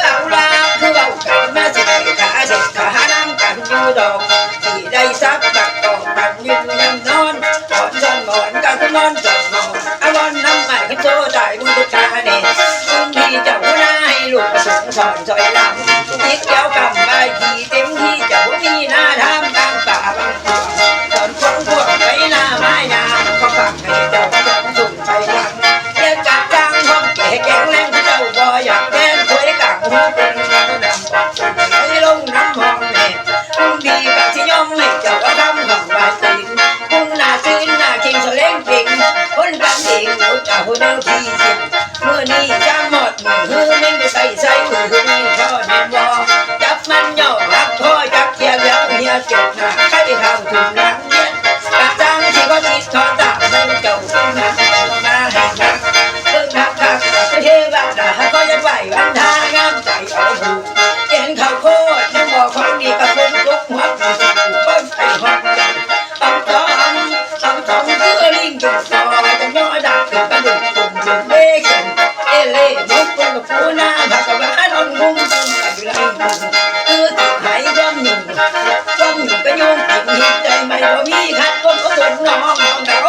เอาละคือเบากันมาสิขาเสร็จขานั่งกันอยู่ดอกที่ได้ซักบักกอกกันยืนยังนอนหอนจอนหมอนกันนอนจอนหมอนอาวอนน้ำใหม่ขึ้นโตได้บุญทุกชาเนี่ยคุณที่เจ้าหน้าให้ลูกสุขสอนซอยลำยิกเจ้ากำใบที่เต็มที่เจ้ามีหน้าทำกลางป่าบางตัวสอนพวงพวกไปหน้าไม้นาเขาฝากให้เจ้าต้องสุ่มไปหลังเรียกจับจ้างห้องแก่แก่งแรงเจ้าบ่อยากแก้คุยกังหูเป็นน้ำดำบอกไหลลงน้ำห้องแม่คุณดีกับที่ย่อมให้เจ้าว่าทำของบาตีนคุณหน้าซีนหน้าคิงโซเล้งปิงคนกันเองหนูเจ้าเนื้อพี่เสียเมื่อนี้จ้างหมดมือนิ่งไปใส่มือนี่พ่อแม่บอจับมันย่อรักพ่อจับเทียบแล้วเฮียเจ็บหน้าใครทำถึงรักเย็นกะจังที่ก็ติดทอตาไม่เจ้าต้องหนักมาให้หนักเพิ่งหักเทวดาก็ยังไหววันทางามใจเอาหูเห็นเขาโคตรยังบอกคนดีกับคนกุ๊กหัวกูต้นไอ้หอกใจต้องคือลิงจุดคอจะย่อดักถึงกระดูกตุ่มจุดเล่เข็นเอเล่ยกคนกับผู้หน้าผักกะวานอนงุ้มตุ่มกับอยู่ไรบุญติดหายร่มหนุ่มก็โยงติดหินใจไม่ว่ามีคัดก็สนน้องน้องดา